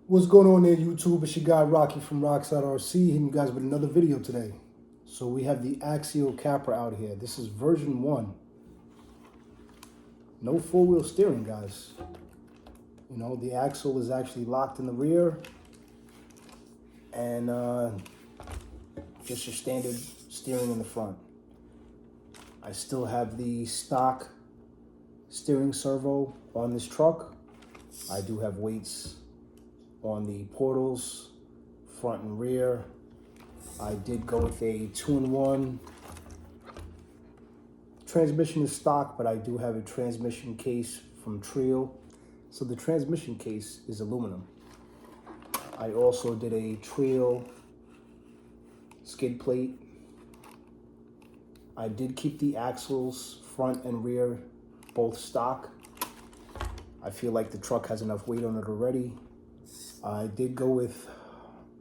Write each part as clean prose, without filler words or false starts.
What's going on there, YouTube? It's your guy Rocky from Rockside RC, hitting you guys with another video today. So we have the Axial Capra out here. This is version 1. No four-wheel steering, guys. You know, the axle is actually locked in the rear, and just your standard steering in the front. I still have the stock steering servo on this truck. I do have weights on the portals, front and rear. I did go with a 2-in-1. Transmission is stock, but I do have a transmission case from Trio. So the transmission case is aluminum. I also did a Trio skid plate. I did keep the axles, front and rear, both stock. I feel like the truck has enough weight on it already. I did go with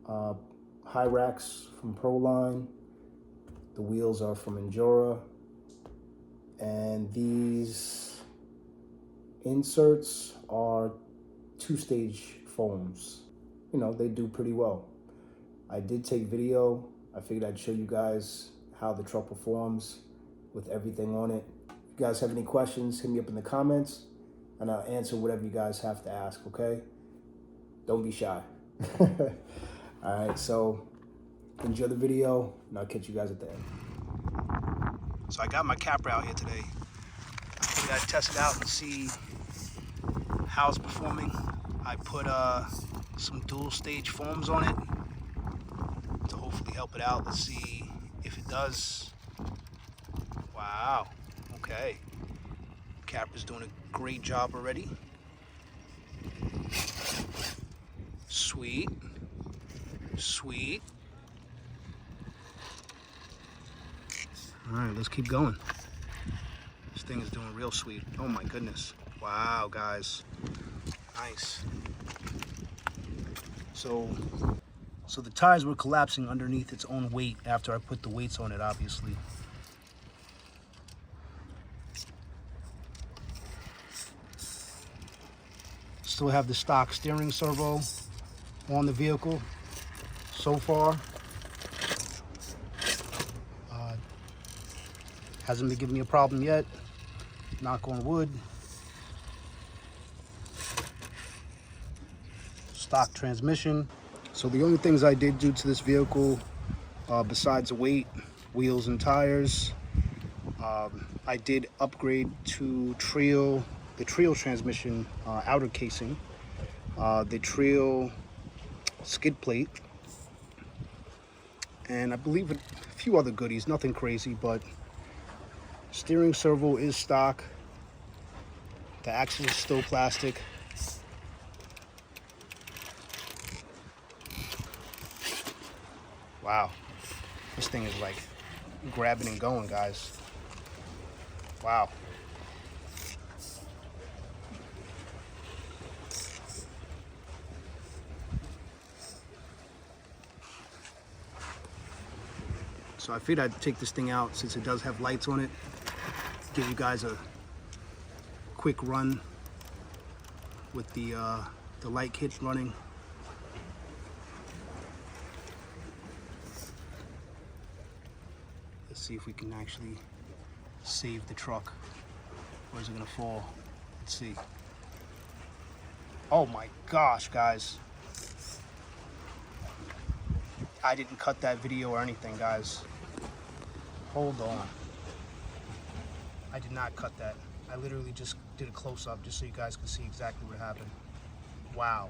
high racks from Proline. The wheels are from Endura. And these inserts are 2-stage foams. You know, they do pretty well. I did take video. I figured I'd show you guys how the truck performs with everything on it. If you guys have any questions, hit me up in the comments and I'll answer whatever you guys have to ask, okay? Don't be shy. All right, so enjoy the video, and I'll catch you guys at the end. So I got my Capra out here today. I figured I'd test it out and see how it's performing. I put some dual stage foams on it to hopefully help it out. Let's see if it does. Wow, okay. Capra's doing a great job already. Sweet, sweet. All right, let's keep going. This thing is doing real sweet. Oh my goodness. Wow, guys. Nice. So the tires were collapsing underneath its own weight after I put the weights on it, obviously. Still have the stock steering servo on the vehicle so far. Hasn't been giving me a problem yet, knock on wood. Stock transmission. So the only things I did do to this vehicle, besides the weight, wheels and tires, I did upgrade to the Trio transmission outer casing, the Trio skid plate, and I believe a few other goodies, nothing crazy, but steering servo is stock. The axle is still plastic. Wow, this thing is like grabbing and going, guys. Wow. So I figured I'd take this thing out since it does have lights on it. Give you guys a quick run with the light kit running. Let's see if we can actually save the truck. Or is it gonna fall? Let's see. Oh my gosh, guys. I didn't cut that video or anything, guys. Hold on. I did not cut that. I literally just did a close-up just so you guys can see exactly what happened. Wow.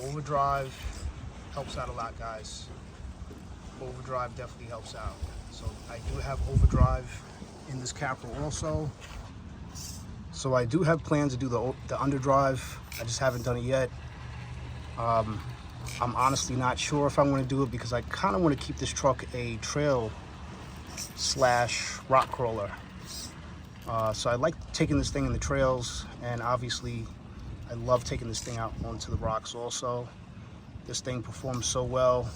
Overdrive helps out a lot, guys. Overdrive definitely helps out. So I do have overdrive in this Capra also. So I do have plans to do the underdrive. I just haven't done it yet. I'm honestly not sure if I'm going to do it because I kind of want to keep this truck a trail / rock crawler. So I like taking this thing in the trails, and obviously I love taking this thing out onto the rocks also. This thing performs so well.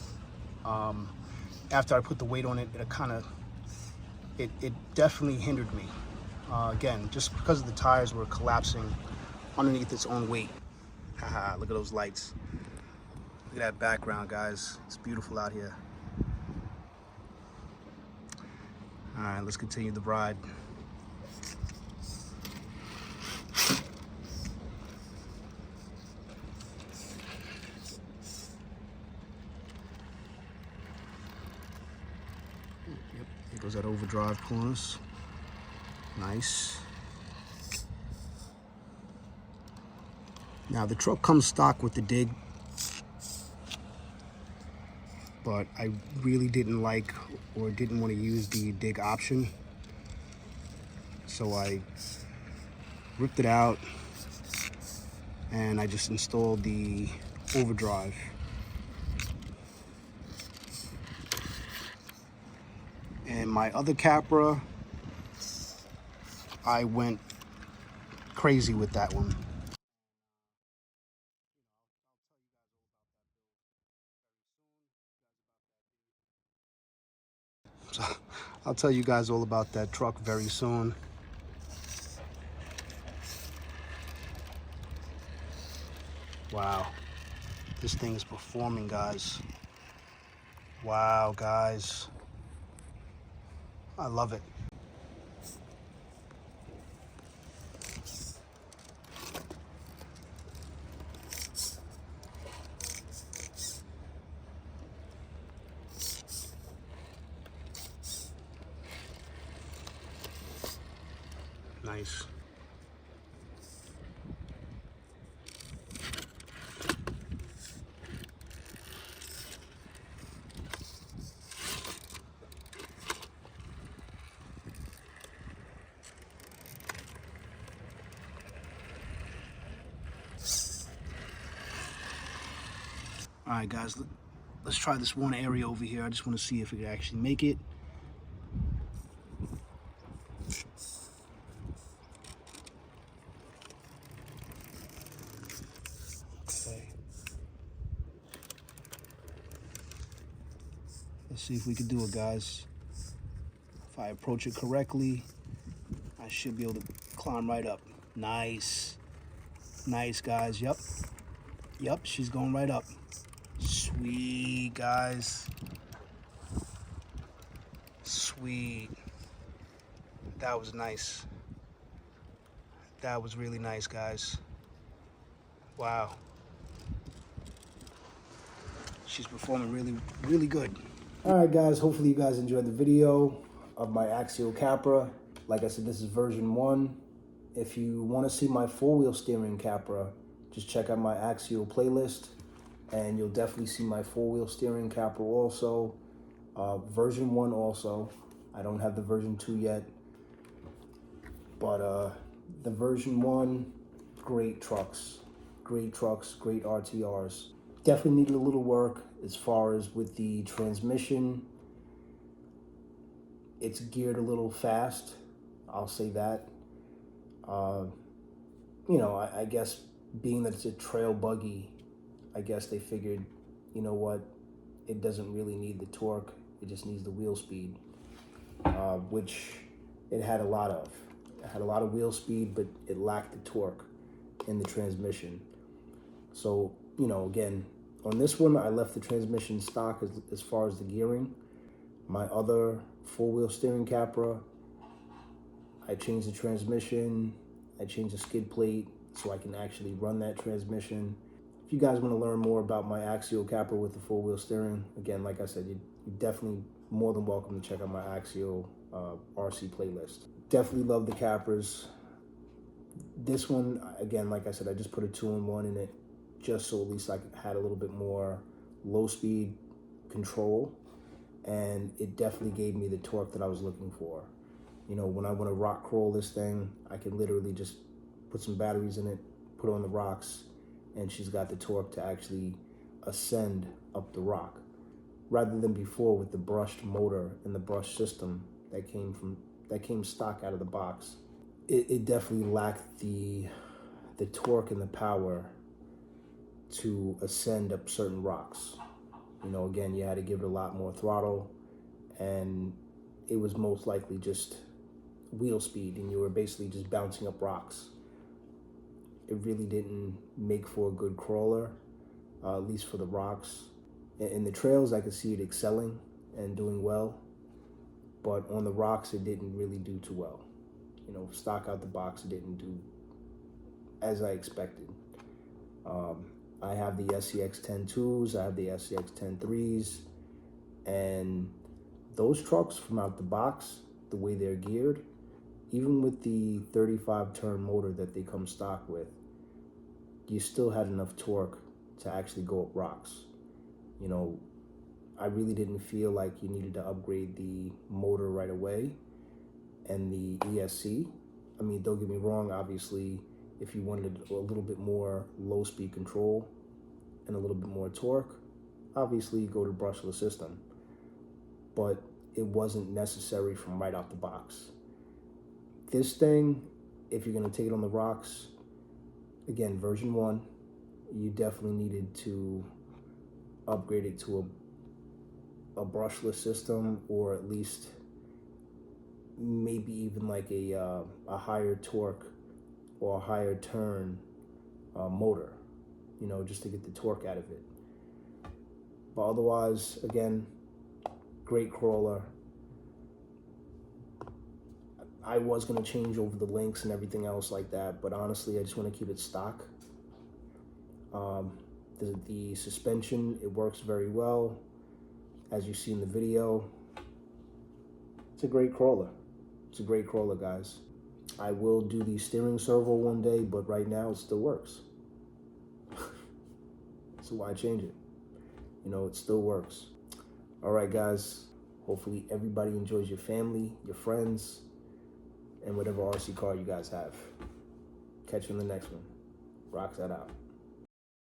After I put the weight on it, it definitely hindered me. Again, just because the tires were collapsing underneath its own weight. Haha, look at those lights. Look at that background, guys. It's beautiful out here. All right, let's continue the ride. Yep, here goes that overdrive corners. Nice. Now the truck comes stock with the dig, but I really didn't like or didn't want to use the dig option. So I ripped it out and I just installed the overdrive. And my other Capra, I went crazy with that one. So I'll tell you guys all about that truck very soon. Wow, this thing is performing, guys. Wow, guys, I love it. Nice. All right, guys, let's try this one area over here. I just want to see if we can actually make it. Okay. Let's see if we can do it, guys. If I approach it correctly, I should be able to climb right up. Nice. Nice, guys. Yep. Yep, she's going right up. Sweet, guys. Sweet. That was nice. That was really nice, guys. Wow. She's performing really, really good. All right, guys, hopefully you guys enjoyed the video of my Axial Capra. Like I said, this is version 1. If you want to see my 4-wheel steering Capra, just check out my Axial playlist, and you'll definitely see my 4-wheel steering Capra also. Version 1 also. I don't have the version 2 yet, but the version 1, great trucks, great RTRs. Definitely needed a little work as far as with the transmission. It's geared a little fast, I'll say that. You know, I guess being that it's a trail buggy, I guess they figured, you know what, it doesn't really need the torque, it just needs the wheel speed, which it had a lot of. It had a lot of wheel speed, but it lacked the torque in the transmission. So, you know, again, on this one, I left the transmission stock as far as the gearing. My other 4-wheel steering Capra, I changed the transmission, I changed the skid plate so I can actually run that transmission. If you guys want to learn more about my Axial Capra with the 4-wheel steering, again, like I said, you're definitely more than welcome to check out my Axial RC playlist. Definitely love the Capras. This one, again, like I said, I just put a 2-in-1 in it just so at least I had a little bit more low speed control, and it definitely gave me the torque that I was looking for. You know, when I want to rock crawl this thing, I can literally just put some batteries in it, put it on the rocks, and she's got the torque to actually ascend up the rock, rather than before with the brushed motor and the brush system that came stock out of the box. It definitely lacked the torque and the power to ascend up certain rocks. You know, again, you had to give it a lot more throttle, and it was most likely just wheel speed, and you were basically just bouncing up rocks. it really didn't make for a good crawler, at least for the rocks. In the trails, I could see it excelling and doing well, but on the rocks, it didn't really do too well. You know, stock out the box, it didn't do as I expected. I have the SCX-10 2s, I have the SCX-10 3s, and those trucks from out the box, the way they're geared, even with the 35 turn motor that they come stock with, you still had enough torque to actually go up rocks. You know, I really didn't feel like you needed to upgrade the motor right away and the ESC. I mean, don't get me wrong, obviously, if you wanted a little bit more low speed control and a little bit more torque, obviously you go to brushless system. But it wasn't necessary from right out the box. This thing, if you're gonna take it on the rocks, again, version 1, you definitely needed to upgrade it to a brushless system, or at least maybe even like a higher torque or a higher turn motor, you know, just to get the torque out of it. But otherwise, again, great crawler. I was gonna change over the links and everything else like that, but honestly, I just want to keep it stock. The suspension, it works very well, as you see in the video. It's a great crawler. It's a great crawler, guys. I will do the steering servo one day, but right now it still works. So why change it? You know, it still works. All right, guys. Hopefully everybody enjoys your family, your friends, and whatever RC car you guys have. Catch you in the next one. Rocks that out.